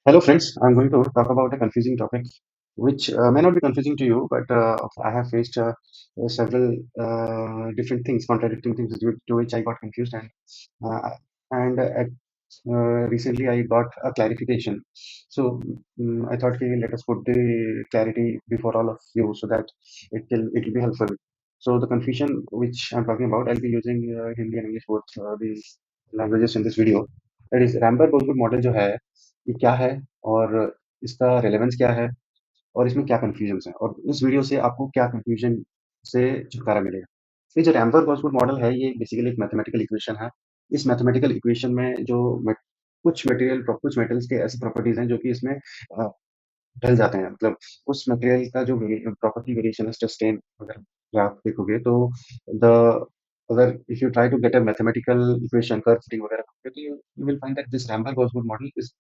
Hello, friends. I'm going to talk about a confusing topic, which may not be confusing to you, but I have faced several different things, contradicting things to which I got confused, uh, and recently I got a clarification. So I thought, okay, let us put the clarity before all of you, so that it will be helpful. So the confusion which I'm talking about, I'll be using Hindi and English both the languages in this video. That is, Ramberg Goldberg model जो है ये क्या है और इसका relevance क्या है और इसमें क्या कंफ्यूजन है और इस वीडियो से आपको क्या कंफ्यूजन से छुटकारा मिलेगा। ये जो रैमबर्ग गॉसगुड मॉडल है ये बेसिकली एक मैथमेटिकल इक्वेशन है। इस मैथमेटिकल इक्वेशन में जो कुछ मेटल्स के ऐसे प्रॉपर्टीज हैं जो कि इसमें ढल जाते हैं, मतलब उस मटेरियल का जो प्रॉपर्टी वेरिएशन है स्ट्रेन, अगर आप देखोगे तो द अगर if you try to get a mathematical equation curve fitting वगैरह करोगे तो you will find that this Ramberg Osgood model is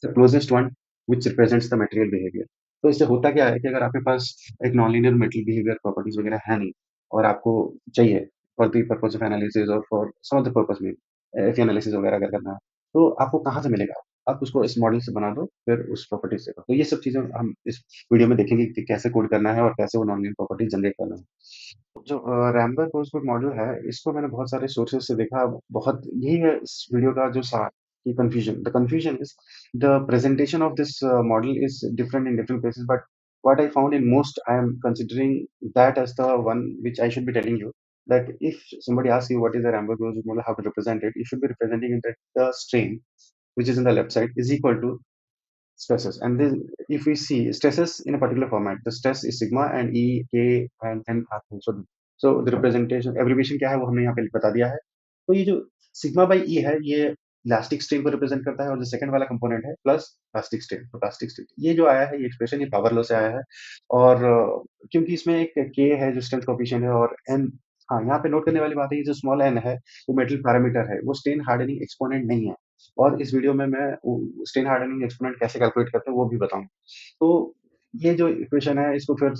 the closest one which represents the material behaviour. तो इससे होता क्या है कि अगर आपके पास एक non linear metal behaviour properties वगैरह है नहीं और आपको चाहिए for the purpose of analysis और for some of the purpose में एफ एनालिसिस वगैरह अगर करना है तो आपको कहाँ से मिलेगा। आप उसको इस मॉडल से बना दो, फिर उस प्रॉपर्टी से। तो ये सब चीज़ें हम इस वीडियो में देखेंगे कि कैसे कोड करना है और कैसे वो नॉन-लीनियर प्रॉपर्टी जनरेट करना है। जो रैमबर्ग कोर्सबुक मॉडल है, इसको मैंने बहुत सारे सोर्सेज़ से देखा। बहुत यही है इस वीडियो का जो सार कि confusion the confusion is the presentation of this model is different in different places, but what I found in most, I am considering that as the one which I should be telling you, that if somebody asks you what is a Rambert-Grossberg model, how to represent it, you should be representing it that the strain which is in the left side is equal to stresses. And then if we see stresses in a particular format, the stress is sigma and E, K and N are also known. So the representation abbreviation क्या है वो हमने यहाँ पे बता दिया है। तो ये जो सिग्मा बाई ई है ये इलास्टिक स्ट्रेन को रिप्रेजेंट करता है और जो सेकंड वाला कंपोनेंट है प्लस प्लास्टिक स्ट्रेन। तो प्लास्टिक स्ट्रेन ये जो आया है ये एक्सप्रेशन ये पावर लॉ से आया है। और क्योंकि इसमें एक के है जो स्ट्रेंथ कोफिशिएंट है और एन, हाँ यहाँ पे नोट करने वाली बात है ये जो स्मॉल एन है वो मेटल पैरामीटर है, वो स्ट्रेन हार्डनिंग एक्सपोनेंट नहीं है। और इस वीडियो में मैं स्ट्रेन हार्डनिंग एक्सपोनेंट कैसे कैलकुलेट करते हैं वो भी बताऊंगा। तो ये जो इक्वेशन है इसको फिर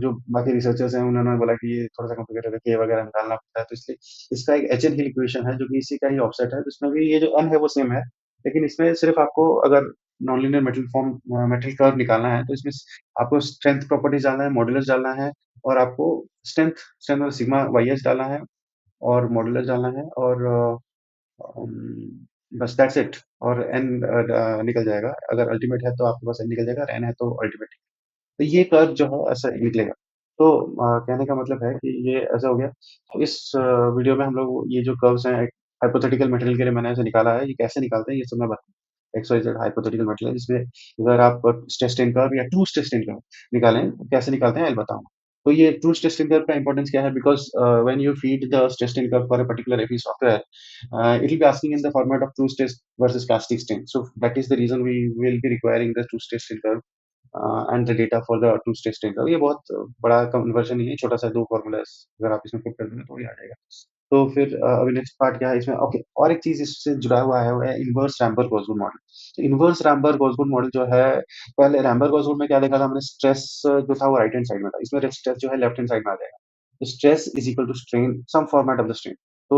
जो बाकी रिसर्चर्स हैं उन्होंने बोला कि ये थोड़ा सा कॉम्प्लिकेटेड है, के वगैरह निकालना पड़ता है, तो इसलिए इसका एक एच एन हिल इक्वेशन है जो कि इसी का ही ऑफसेट है, जिसमें भी ये जो अन है वो सेम है। लेकिन इसमें सिर्फ आपको अगर non linear metal form metal curve निकालना है तो इसमें आपको स्ट्रेंथ प्रॉपर्टीज डालना है, मॉड्यूलस डालना है और आपको स्ट्रेंथ स्ट्रेंथ और सिग्मा वाई एच डालना है और मॉड्यूलस डालना है और बस दैट्स इट। और एन निकल जाएगा, अगर अल्टीमेट है तो आपके पास एन निकल जाएगा और एन है तो अल्टीमेट। तो ये कर्व जो है ऐसा निकलेगा। तो कहने का मतलब है कि ये ऐसा हो गया। तो इस वीडियो में हम लोग ये जो कर्व्स हैं हाइपोथेटिकल मटेरियल के लिए मैंने ऐसे निकाला है, ये कैसे निकालते हैं ये सब मैं बताऊँ। X y z hypothetical material है जिसमें अगर आप स्ट्रेस स्ट्रेन कर्व या ट्रू स्ट्रेस स्ट्रेन कर्व निकालें तो कैसे निकालते हैं मैं बताऊंगा। तो ये ट्रू स्ट्रेस स्ट्रेन कर्व का इंपॉर्टेंस क्या है, because when you feed the stress strain curve for a particular FE software, it will be asking in the format of true stress versus plastic strain. So that is the reason we will be requiring the true stress strain curve and the data for the two stage strain curve. ये बहुत बड़ा conversion नहीं है, छोटा सा दो formula अगर आप इसमें पुट कर देंगे तो ये आ जाएगा। तो फिर अभी नेक्स्ट पार्ट क्या है इसमें, ओके और एक चीज इससे जुड़ा हुआ है वो है इनवर्स रैम्बर्ग ऑसगुड मॉडल। तो इनवर्स रैम्बर्ग ऑसगुड मॉडल जो है, पहले रैम्बर्ग ऑसगुड में क्या देखा था हमने, स्ट्रेस जो था वो राइट हैंड साइड में था, इसमें स्ट्रेस जो है लेफ्ट हैंड साइड में आ जाएगा। तो stress is equal to strain some format of the strain. तो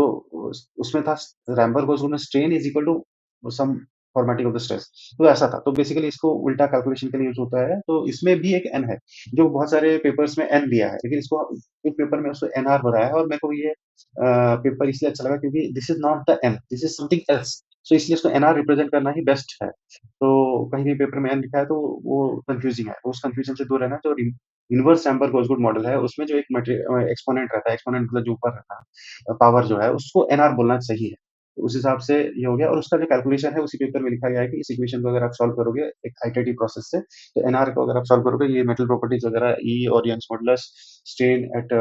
उसमें था रैम्बर्ग ऑसगुड में strain is equal to some formatting of the stress. तो ऐसा था, तो बेसिकली इसको उल्टा कैलकुलेशन के लिए यूज होता है। तो इसमें भी एक एन है जो बहुत सारे पेपर्स में एन दिया है, लेकिन इसको एक पेपर में उसको एन आर बताया है और मेरे को ये पेपर इसलिए अच्छा लगा क्योंकि this is not the N, this is something else. So इसलिए इसको एन आर रिप्रेजेंट करना ही बेस्ट है। तो कहीं भी पेपर में एन लिखा है तो वो कंफ्यूजिंग है, तो उस कंफ्यूजन से दूर रहना। जो इनवर्स रैम्बर्ग ऑसगुड मॉडल है उसमें जो एक एक्सपोनेंट रहता है, एक्सपोनेंट मतलब जो ऊपर रहता है पावर जो है उसको एन आर बोलना सही है। तो उस हिसाब से ये हो गया और उसका जो कैलकुलेशन है उसी पेपर में लिखा गया है कि इस इक्वेशन को अगर आप सॉल्व करोगे एक आइटरेटिव प्रोसेस से, तो एनआर को अगर आप सॉल्व करोगे ये मेटल प्रॉपर्टीज वगैरह ई और Young's modulus strain at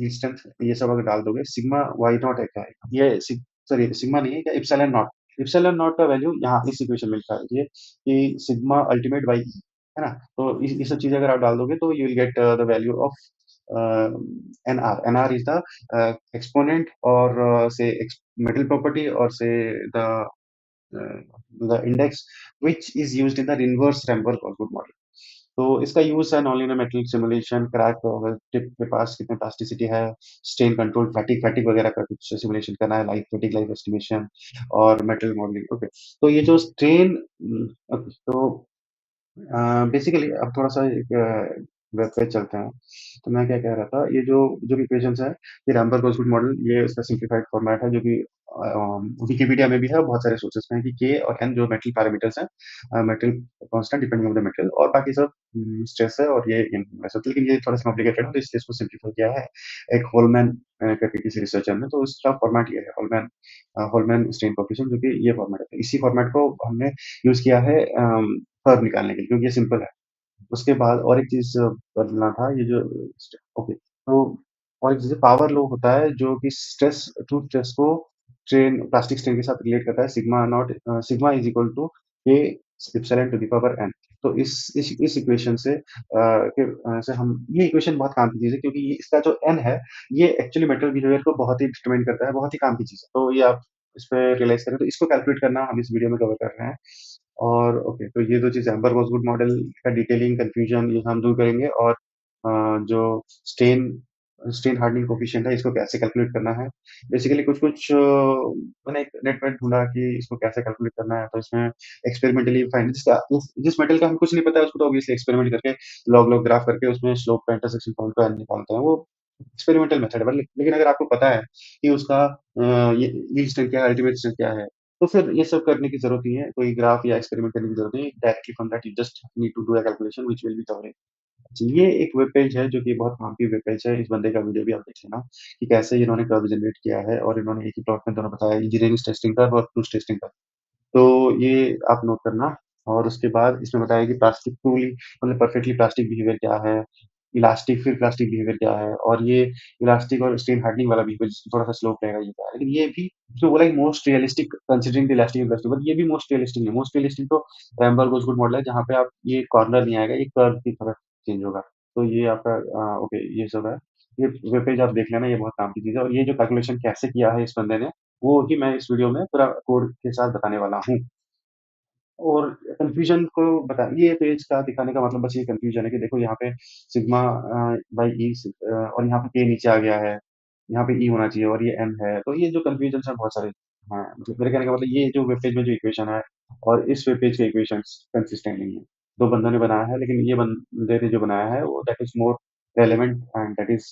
instant ये सब अगर डाल दोगे, सिग्मा वाई नॉट है क्या है ये, सॉरी सिग्मा नहीं है क्या, इप्सिलॉन नॉट। इप्सिलॉन नॉट का वैल्यू यहाँ इस इक्वेशन में लिखा है ये कि सिग्मा अल्टीमेट बाई ई है ना। तो ये सब चीजें अगर आप डाल दोगे तो you will get the value of n r is the exponent or say metal property or say the uh, the index which is used in the inverse Rambert Osgood model. तो इसका यूज़ है nonlinear metal simulation, crack tip के पास कितनी plasticity है, strain control, fatigue fatigue वगैरह का कुछ simulation करना है, लाइफ फैटिग, लाइफ एस्टिमेशन और मेटल मॉडलिंग। ओके, तो ये जो स्ट्रेन ओके, तो बेसिकली अब थोड़ा-सा एक वेब पे चलते हैं। तो मैं क्या कह रहा था, ये जो भी इक्वेशंस है, ये रैमबर्ग-ओसगुड मॉडल, ये इसका सिम्प्लीफाइड फॉर्मेट है जो कि विकिपीडिया में भी है, बहुत सारे सोर्सेस में है कि के और एन जो मेटल पैरामीटर्स हैं, metal constant depending on the metal, और बाकी सब स्ट्रेस है और ये इन वैसे तो, लेकिन ये थोड़ा-सा कॉम्प्लिकेटेड है तो इसलिए इसको सिम्प्लीफाई किया है एक होलमैन करके किसी रिसर्चर ने। तो इसका फॉर्मेट ये है, होलमैन स्ट्रेन कोएफिशिएंट, जो कि ये फॉर्मेट है। इसी फॉर्मेट को हमने यूज़ किया है कर्व निकालने के लिए, क्योंकि ये सिंपल है। उसके बाद और एक चीज़ बदलना था, ये जो ओके, तो और एक चीज़ पावर लो होता है जो कि स्ट्रेस को प्लास्टिक स्ट्रेन के साथ रिलेट करता है, sigma is equal to k epsilon to the power n. तो इस इक्वेशन से हम ये इक्वेशन बहुत काम की चीज़ है, क्योंकि इसका जो एन है, ये एक्चुअली मेटल बिहेवियर को बहुत ही डिटरमाइन करता है, बहुत ही काम की चीज़ है। तो ये आप इस पे रियलाइज करें, तो इसको कैलकुलेट करना हम इस वीडियो में कवर कर रहे हैं। और ओके, तो ये 2 चीज़ें एम्बर-बोसगुड मॉडल का डिटेलिंग, कन्फ्यूजन ये हम दूर करेंगे, और जो स्टेन स्टेन हार्डनिंग कोएफिशिएंट है, इसको कैसे कैलकुलेट करना है। बेसिकली कुछ-कुछ मैंने एक नेट पे ढूँढा कि इसको कैसे कैलकुलेट करना है, तो इसमें एक्सपेरिमेंटली फाइंड जिस मेटल का हमें कुछ नहीं पता है, उसको तो ऑब्वियसली एक्सपेरिमेंट करके लॉग-लॉग ग्राफ करके उसमें स्लोप का, इंटरसेक्शन पॉइंट का निकालते हैं। वो एक्सपेरिमेंटल मेथड है, लेकिन अगर आपको पता है कि उसका ये यील्ड स्ट्रेंथ क्या है, अल्टीमेट स्ट्रेंथ क्या है, तो फिर ये सब करने की ज़रूरत नहीं है, कोई ग्राफ या एक्सपेरिमेंट करने की ज़रूरत नहीं है। Directly from that you just need to do a calculation which will be covering. जी, ये एक वेब पेज है जो कि बहुत काम की वेब पेज है। इस बंदे का वीडियो भी आप देख लेना कि कैसे इन्होंने कर्व जनरेट किया है, और इन्होंने एक ही प्लॉट में दोनों बताया, इंजीनियरिंग टेस्टिंग कर्व और क्रूज टेस्टिंग कर्व। तो ये आप नोट करना। और उसके बाद इसमें बताया कि प्लास्टिक ट्रूली मतलब परफेक्टली प्लास्टिक बिहेवियर क्या है, इलास्टिक फिर प्लास्टिक बिहेवियर क्या है, और ये इलास्टिक और स्ट्रेन हार्डनिंग वाला बिहेवियर जिसमें थोड़ा सा स्लोप रहेगा, ये क्या है। लेकिन ये भी जो बोला most realistic considering the elastic elastic, but ये भी मोस्ट रियलिस्टिक है। मोस्ट रियलिस्टिक तो रैमबर्ग ओसगुड मॉडल है, जहाँ पे आप ये कॉर्नर नहीं आएगा, ये कर्व की तरफ चेंज होगा। तो ये आपका ओके, ये सब है। ये वेब पेज आप देख लेना, ये बहुत काम की चीज़ है, और ये जो कैलकुलेशन कैसे किया है इस बंदे ने, वो ही मैं इस वीडियो में पूरा कोड के साथ बताने वाला हूँ। और कन्फ्यूजन को बता ये पेज का दिखाने का मतलब बस ये कन्फ्यूजन है कि देखो यहाँ पे सिग्मा बाई ई और यहाँ पे के नीचे आ गया है, यहाँ पे ई होना चाहिए और ये एन है, तो ये जो कन्फ्यूजन है बहुत सारे हैं। मतलब मेरे कहने का मतलब ये जो वेब पेज में जो इक्वेशन है और इस वेब पेज के इक्वेशंस कंसिस्टेंट नहीं है। दो बंदों ने बनाया है, लेकिन ये बंदे ने जो बनाया है वो that is more relevant and that is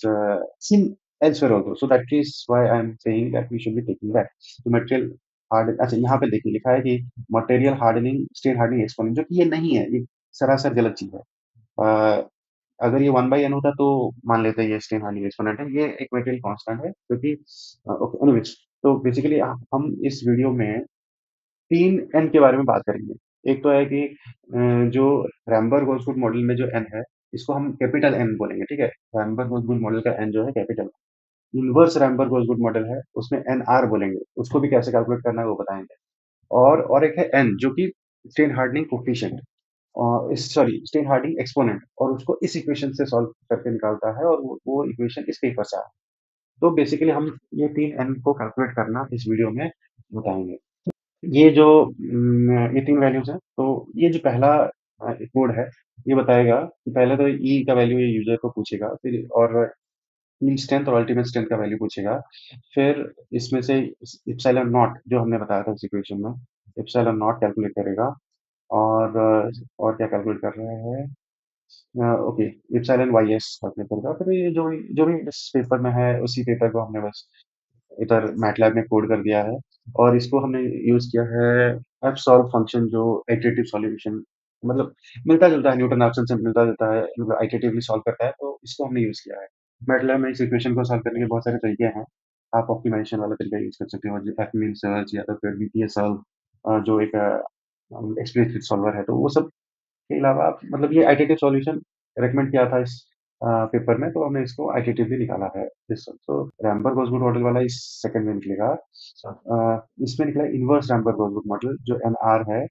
seen elsewhere also, so that is why I am saying that we should be taking that तो मटेरियल हार्ड। अच्छा, यहाँ पे देखिए लिखा है कि material hardening strain hardening exponent, जो कि ये नहीं है, ये सरासर गलत चीज़ है। अ, अगर ये 1 बाई एन होता तो मान लेते हैं ये स्टेन हार्डनिंग एक्सपोनेंट है, ये एक मटेरियल कांस्टेंट है, क्योंकि ओके एनीवेज, तो बेसिकली हम इस वीडियो में 3 एन के बारे में बात करेंगे। एक तो है कि जो रैमबर्ग-ओसगुड मॉडल में जो एन है, इसको हम कैपिटल एन बोलेंगे, ठीक है? रैमबर्ग-ओसगुड मॉडल का एन जो है कैपिटल, इनवर्स रैमबर्ग-ओसगुड मॉडल है, उसमें एनआर बोलेंगे, उसको भी कैसे कैलकुलेट करना है वो बताएँगे। और एक है एन जो कि strain hardening coefficient, sorry strain hardening exponent, और उसको इस इक्वेशन से सॉल्व करके निकालता है, और वो इक्वेशन इस पेपर से आया। तो बेसिकली हम ये 3 एन को कैलकुलेट करना इस वीडियो में बताएँगे। ये 3 वैल्यूज़ हैं, तो ये जो पहला कोड है, ये बताएगा कि पहले तो ई का वैल्यू ये यूज़र को पूछेगा, फिर और मीन स्ट्रेंथ और अल्टीमेट स्ट्रेंथ का वैल्यू पूछेगा। फिर इसमें से इप्सिलॉन नॉट जो हमने बताया था उस इक्वेशन में, इप्सिलॉन नॉट कैलकुलेट करेगा, और क्या कैलकुलेट कर रहा है, ओके, एप्सिलॉन वाईएस कैलकुलेट करेगा। फिर ये जो भी इस पेपर में है, उसी पेपर को हमने बस इधर मैटलैब में कोड कर दिया है, और इसको हमने यूज़ किया है एफसॉल्व फंक्शन, जो इटरेटिव सॉल्यूशन मतलब मिलता-जुलता है, न्यूटन रैप्सन से मिलता-जुलता है, मतलब इटरेटिवली सॉल्व करता है, तो इसको हमने यूज़ किया है। मैटलैब में इस इक्वेशन को सॉल्व करने के बहुत सारे तरीके हैं। आप ऑप्टिमाइज़ेशन वाला तरीका यूज़ कर सकते हो, जो एफमीन सर्च या तो फिर वीपीएस सॉल्व, जो एक एक्सप्लिसिट सॉल्वर है, तो वो सब के अलावा आप मतलब ये आइटरेटिव सॉल्यूशन रिकमेंड किया था इस पेपर में, तो हमने इसको आइटरेटिवली निकाला है। तो रैमबर्ग-ओसगुड मॉडल वाला इस सेकंड में निकलेगा। इसमें निकला इनवर्स रैमबर्ग-ओसगुड मॉडल जो एनआर है,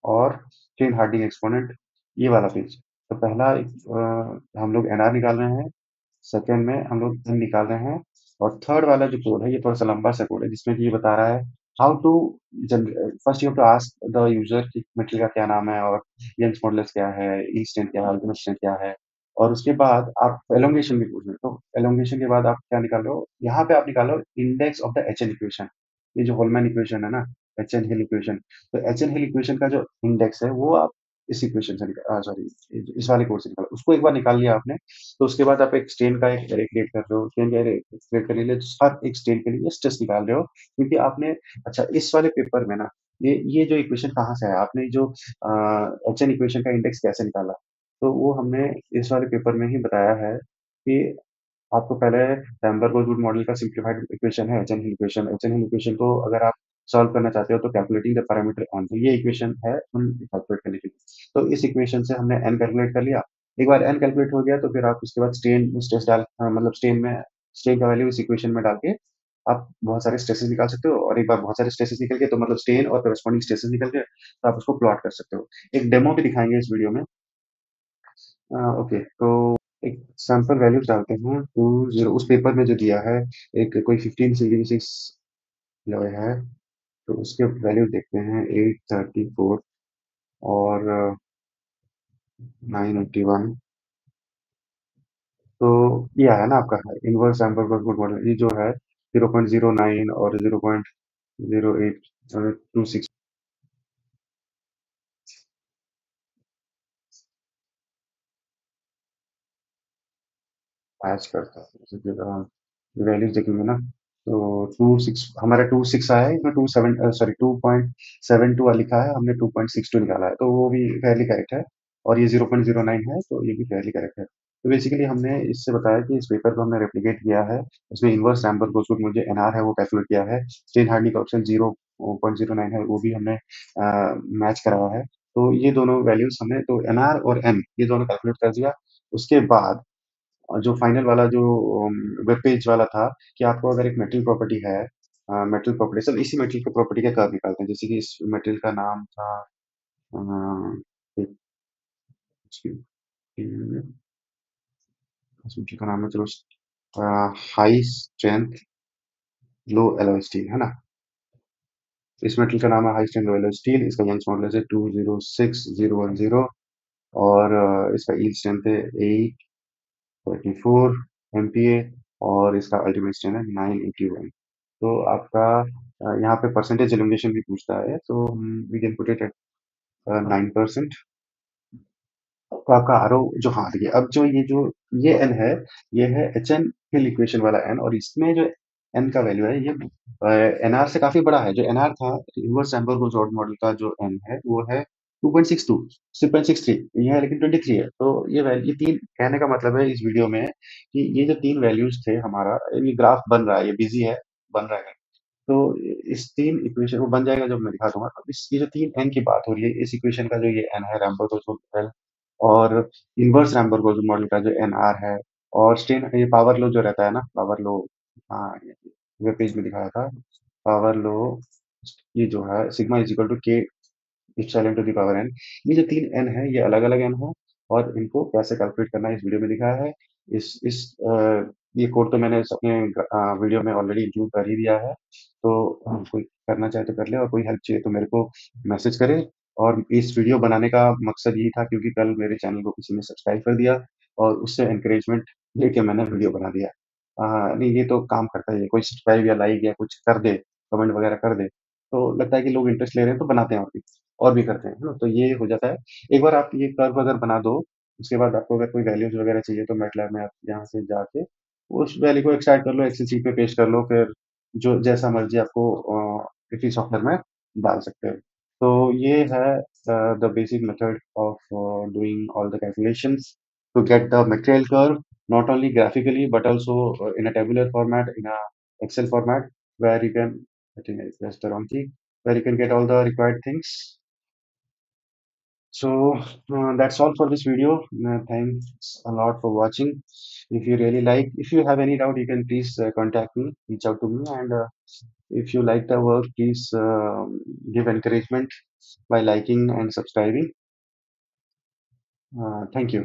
और चेन हार्डनिंग एक्सपोनेंट, ये वाला पेज। तो पहला हम लोग एनआर निकाल रहे हैं, सेकंड में हम लोग एन निकाल रहे हैं, और थर्ड वाला जो कोड है, ये थोड़ा सा लंबा सा कोड है, जिसमें कि ये बता रहा है how to first you have to ask the user कि मटेरियल का क्या नाम है और यंग्स मॉडल्स क्या है, ई स्ट्रेंथ क्या है, अल्टीमेट स्ट्रेंथ क्या है, और उसके बाद आप एलोंगेशन भी पूछ रहे हो। तो एलोंगेशन के बाद आप क्या निकाल रहे हो, यहाँ पे आप निकालो index of the H an equation. ये जो होलमैन इक्वेशन है ना, एच एन हिल इक्वेशन, तो एच एन हिल इक्वेशन का जो इंडेक्स है वो आप इस इक्वेशन से निकाल, सॉरी, इस वाले कोड से निकालो। उसको एक बार निकाल लिया आपने, तो उसके बाद आप एक स्ट्रेन का एक एरे क्रिएट कर रहे हो, स्ट्रेन का एरे क्रिएट करने के लिए हर एक स्ट्रेन के लिए स्ट्रेस निकाल रहे हो, क्योंकि आपने, अच्छा, इस वाले पेपर में ना, ये जो इक्वेशन कहाँ से आया, आपने जो एच एन इक्वेशन का इंडेक्स कैसे निकाला, तो वो हमने इस वाले पेपर में ही बताया है कि आपको पहले डैम्बर गोल्डवुड मॉडल का सिंप्लीफाइड इक्वेशन है एचएन हिल इक्वेशन। एचएन हिल इक्वेशन को अगर आप सॉल्व करना चाहते हो तो कैलकुलेटिंग द पैरामीटर एन, तो ये इक्वेशन है उन कैलकुलेट करने के लिए। तो इस इक्वेशन से हमने एन कैलकुलेट कर लिया। एक बार एन कैलकुलेट हो गया तो फिर आप उसके बाद स्ट्रेन स्ट्रेस डाल, मतलब स्ट्रेन में, स्ट्रेन का वैल्यू इस इक्वेशन में डाल के आप बहुत सारे स्ट्रेसेस निकाल सकते हो, और एक बार बहुत सारे स्ट्रेसेस निकल के, तो मतलब स्ट्रेन और करस्पॉन्डिंग स्ट्रेसेस निकल के, तो आप उसको प्लॉट कर सकते हो। एक डेमो भी दिखाएंगे इस वीडियो में। ओके, तो एक सैंपल वैल्यूज डालते हैं, 20 उस पेपर में जो दिया है, एक कोई 1566 लॉय है, तो उसके वैल्यू देखते हैं, 834 और 981। तो ये आया ना आपका इनवर्स एम्बर्गर गुड मॉडल, ये जो है 0.09 और 0.0826 मैच करता है। जैसे कि अगर हम वैल्यूज देखेंगे ना, तो 26 हमारा 26 आया है, इसमें 27, सॉरी 2.72 लिखा है, हमने 2.62 निकाला है, तो वो भी फेयरली करेक्ट है। और ये 0.09 है, तो ये भी फेयरली करेक्ट है। तो बेसिकली हमने इससे बताया कि इस पेपर को हमने रेप्लिकेट किया है, उसमें इनवर्स रैम्बर गोसुट मुझे एनआर है वो कैलकुलेट किया है, स्टेन हार्डनी का ऑप्शन 0.09 है वो भी हमने मैच कराया है। तो ये दोनों वैल्यूज हमने, तो एनआर और एन ये दोनों कैलकुलेट कर दिया। उसके बाद और जो फाइनल वाला जो वेब पेज वाला था, कि आपको अगर एक मेटल प्रॉपर्टी है, मेटल प्रॉपर्टी, सब इसी मेटल की प्रॉपर्टी का कर्व निकालते हैं। जैसे कि इस मेटल का नाम था, अ, एक उसकी- इस मेटल का नाम है, चलो, हाई स्ट्रेंथ लो एलॉय स्टील है ना। इस मेटल का नाम है हाई स्ट्रेंथ लो एलॉय स्टील, इसका यंग्स मॉडुलस है 206010, और इसका यील्ड स्ट्रेंथ है 834 MPa, और इसका अल्टीमेट स्ट्रेंथ है 981। तो आपका यहाँ पे परसेंटेज एलिमिनेशन भी पूछता है, तो we can put it at 9%। तो आपका आरओ जो, हाँ देखिए, अब ये एन है, ये है एच एन हिल इक्वेशन वाला एन, और इसमें जो एन का वैल्यू है, ये एनआर से काफी बड़ा है। जो एनआर था इनवर्स एम्बर्गो जॉर्ड मॉडल का, जो एन है वो है 2.62, 6.63, ये है लेकिन 23 है। तो ये वैल्यू, ये तीन, कहने का मतलब है इस वीडियो में कि ये जो तीन वैल्यूज थे हमारा, ये ग्राफ बन रहा है, ये बिजी है, बन रहा है। तो इस तीन इक्वेशन वो बन जाएगा जब मैं दिखा दूंगा। तो इस, ये जो तीन एन की बात हो रही है, इस इक्वेशन का जो ये एन है रैम्बर्ग एल, और इनवर्स रैम्बर्ग मॉडल का जो एन आर है, और स्टेन, ये पावर लो जो रहता है ना, पावर लो, हाँ, वेब पेज में दिखाया था, पावर लो, ये जो है sigma is equal to k epsilon to the power n. ये जो तीन एन है, ये अलग अलग एन है, और इनको कैसे कैलकुलेट करना है इस वीडियो में दिखाया है। ये कोड तो मैंने अपने वीडियो में ऑलरेडी इंक्लूड कर ही दिया है। तो कोई करना चाहे तो कर ले, और कोई हेल्प चाहिए तो मेरे को मैसेज करे। और इस वीडियो बनाने का मकसद यही था, क्योंकि कल मेरे चैनल को किसी ने सब्सक्राइब कर दिया, और उससे एनकरेजमेंट लेके मैंने वीडियो बना दिया। नहीं, ये तो काम करता है, कोई सब्सक्राइब या लाइक या कुछ कर दे, कमेंट वगैरह कर दे, तो लगता है कि लोग इंटरेस्ट ले रहे हैं, तो बनाते हैं और भी करते हैं, है ना? तो ये हो जाता है। एक बार आप ये कर्व अगर बना दो, उसके बाद आपको अगर कोई वैल्यूज वगैरह चाहिए, तो मैटलैब में आप यहाँ से जाके उस वैल्यू को एक्सट्रैक्ट कर लो, एक्सेल शीट पे पेस्ट कर लो, फिर जो जैसा मर्जी आपको किसी सॉफ्टवेयर में डाल सकते हो। तो ये है the basic method of doing all the calculations to get the material curve, not only graphically but also in a tabular format, in a Excel format, where you can, I think I pressed the wrong key, where you can get all the required things. So that's all for this video. Thanks a lot for watching. If you really like, if you have any doubt, you can please contact me, reach out to me, and if you like the work, please give encouragement by liking and subscribing. Thank you.